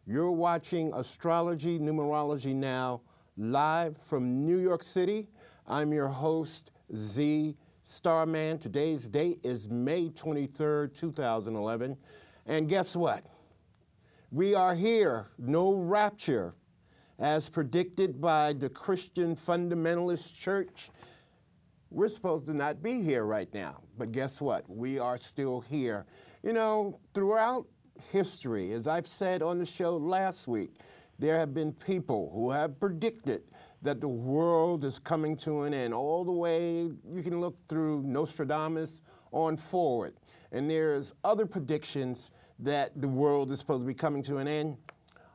You're watching Astrology Numerology Now, live from New York City. I'm your host, Z Starman. Today's date is May 23rd, 2011. And guess what? We are here, no rapture, as predicted by the Christian fundamentalist church. We're supposed to not be here right now, but guess what? We are still here. You know, throughout history, as I've said on the show last week, there have been people who have predicted that the world is coming to an end. All the way, you can look through Nostradamus on forward. And there's other predictions that the world is supposed to be coming to an end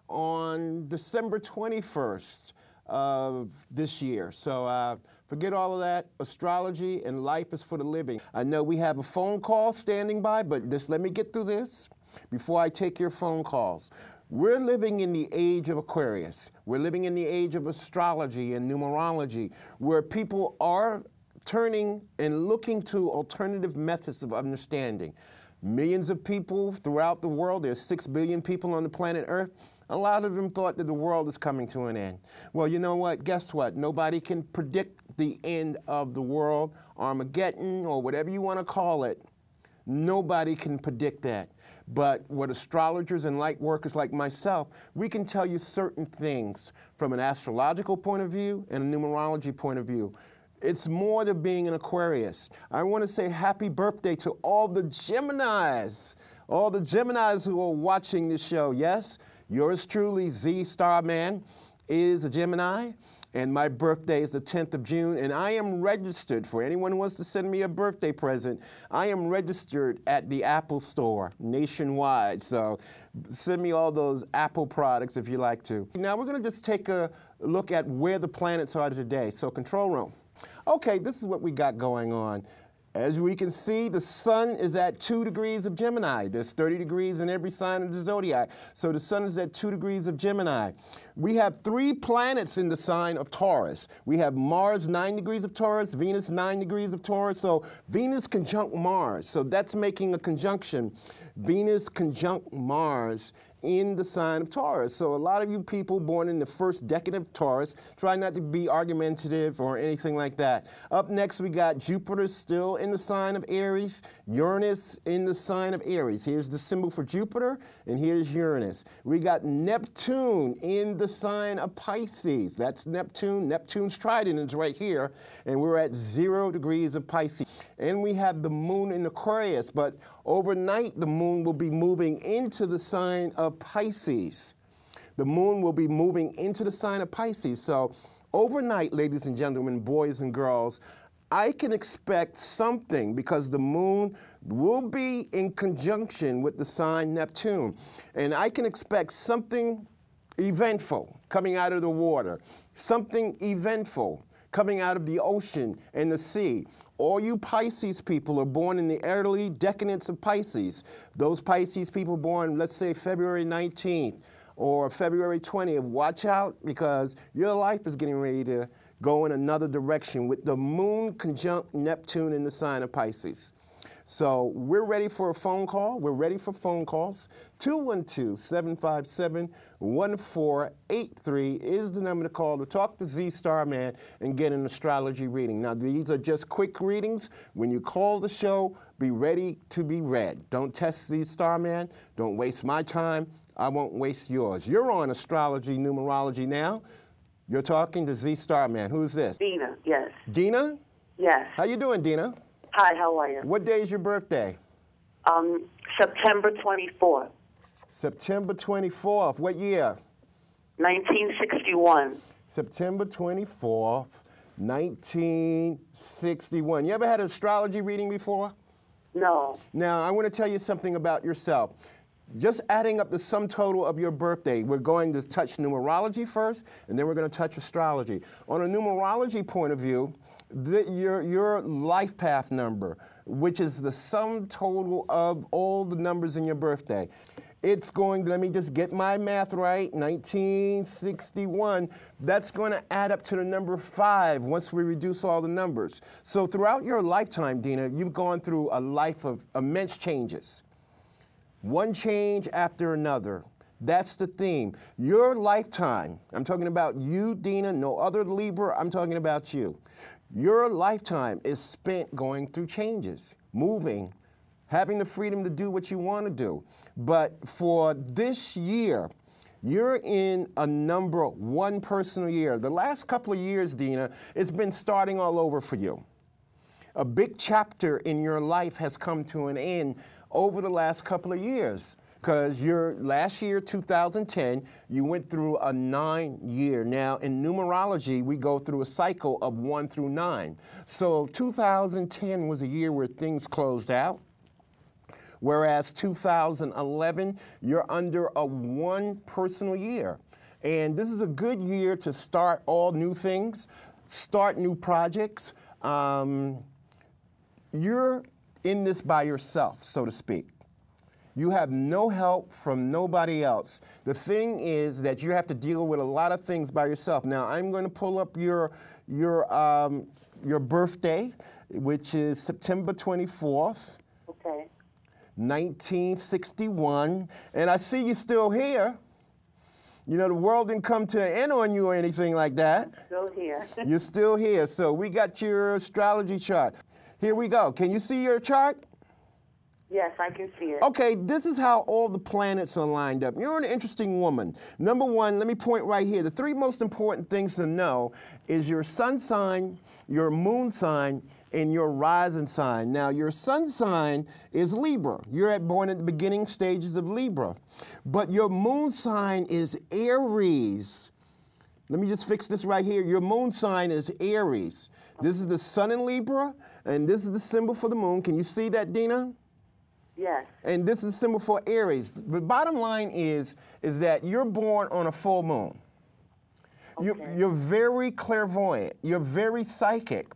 on December 21st of this year. So forget all of that. Astrology and life is for the living. I know we have a phone call standing by, but just let me get through this before I take your phone calls. We're living in the age of Aquarius. We're living in the age of astrology and numerology, where people are turning and looking to alternative methods of understanding. Millions of people throughout the world, there's 6 billion people on the planet Earth. A lot of them thought that the world is coming to an end. Well, you know what? Guess what? Nobody can predict the end of the world, Armageddon, or whatever you want to call it. Nobody can predict that. But what astrologers and light workers like myself, we can tell you certain things from an astrological point of view and a numerology point of view. It's more to being an Aquarius. I want to say happy birthday to all the Geminis who are watching this show. Yes, yours truly, Z Starman, is a Gemini. And my birthday is the 10th of June, and I am registered. For anyone who wants to send me a birthday present, I am registered at the Apple Store nationwide. So send me all those Apple products if you like to. Now we're going to just take a look at where the planets are today. So control room. Okay, this is what we got going on. As we can see, the sun is at 2 degrees of Gemini. There's 30 degrees in every sign of the zodiac. So the sun is at 2 degrees of Gemini. We have 3 planets in the sign of Taurus. We have Mars 9 degrees of Taurus, Venus 9 degrees of Taurus. So Venus conjunct Mars. So that's making a conjunction. Venus conjunct Mars in the sign of Taurus. So a lot of you people born in the first decade of Taurus, try not to be argumentative or anything like that. Up next, we got Jupiter still in the sign of Aries, Uranus in the sign of Aries. Here's the symbol for Jupiter, and here's Uranus. We got Neptune in the sign of Pisces. That's Neptune. Neptune's trident is right here, and we're at 0 degrees of Pisces. And we have the moon in Aquarius, but overnight, the moon will be moving into the sign of Pisces. The moon will be moving into the sign of Pisces. So overnight, ladies and gentlemen, boys and girls, I can expect something because the moon will be in conjunction with the sign Neptune. And I can expect something eventful coming out of the water, something eventful coming out of the ocean and the sea. All you Pisces people are born in the early decadence of Pisces. Those Pisces people born, let's say, February 19th or February 20th, watch out because your life is getting ready to go in another direction with the moon conjunct Neptune in the sign of Pisces. So we're ready for a phone call. We're ready for phone calls. 212-757-1483 is the number to call to talk to Z Starman and get an astrology reading. Now, these are just quick readings. When you call the show, be ready to be read. Don't test Z Starman. Don't waste my time. I won't waste yours. You're on Astrology Numerology Now. You're talking to Z Starman. Who's this? Dina, yes. Dina? Yes. How you doing, Dina? Hi, how are you? What day is your birthday? September 24th. September 24th. What year? 1961. September 24th, 1961. You ever had an astrology reading before? No. Now, I want to tell you something about yourself. Just adding up the sum total of your birthday, we're going to touch numerology first, and then we're going to touch astrology. On a numerology point of view, your life path number, which is the sum total of all the numbers in your birthday. It's going, let me just get my math right, 1961, that's going to add up to the number 5 once we reduce all the numbers. So throughout your lifetime, Dina, you've gone through a life of immense changes. One change after another. That's the theme. Your lifetime, I'm talking about you, Dina, no other Libra, I'm talking about you. Your lifetime is spent going through changes, moving, having the freedom to do what you want to do. But for this year, you're in a number 1 personal year. The last couple of years, Dina, it's been starting all over for you. A big chapter in your life has come to an end over the last couple of years. Because last year, 2010, you went through a 9-year. Now, in numerology, we go through a cycle of 1 through 9. So 2010 was a year where things closed out. Whereas 2011, you're under a 1 personal year. And this is a good year to start all new things, start new projects. You're in this by yourself, so to speak. You have no help from nobody else. The thing is that you have to deal with a lot of things by yourself. Now, I'm going to pull up your birthday, which is September 24th. Okay. 1961, and I see you still here. You know, the world didn't come to an end on you or anything like that. Still here. You're still here, so we got your astrology chart. Here we go. Can you see your chart? Yes, I can see it. Okay, this is how all the planets are lined up. You're an interesting woman. Number 1, let me point right here. The 3 most important things to know is your sun sign, your moon sign, and your rising sign. Now, your sun sign is Libra. You're born at the beginning stages of Libra. But your moon sign is Aries. Let me just fix this right here. Your moon sign is Aries. This is the sun in Libra, and this is the symbol for the moon. Can you see that, Dina? Yes. And this is a symbol for Aries. The bottom line is that you're born on a full moon. Okay. You're very clairvoyant. You're very psychic.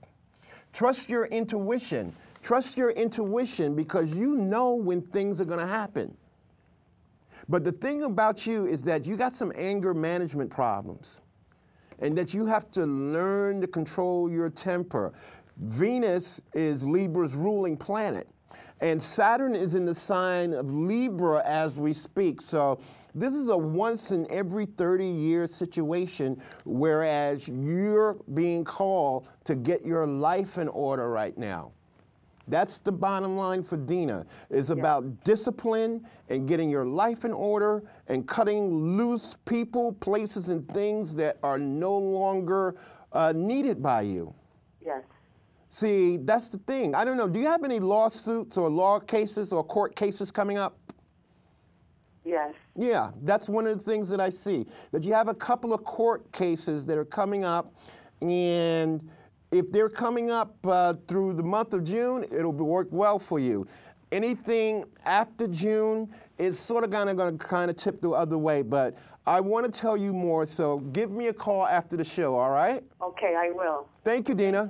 Trust your intuition. Trust your intuition because you know when things are going to happen. But the thing about you is that you got some anger management problems and that you have to learn to control your temper. Venus is Libra's ruling planet. And Saturn is in the sign of Libra as we speak. So this is a once in every 30-year situation, whereas you're being called to get your life in order right now. That's the bottom line for Dina. It's about discipline and getting your life in order and cutting loose people, places, and things that are no longer needed by you. Yes. See, that's the thing. I don't know. Do you have any lawsuits or law cases or court cases coming up? Yes. Yeah, that's one of the things that I see. That you have a couple of court cases that are coming up, and if they're coming up through the month of June, it'll work well for you. Anything after June is sort of going to kind of tip the other way, but I want to tell you more, so give me a call after the show, all right? Okay, I will. Thank you, Dina.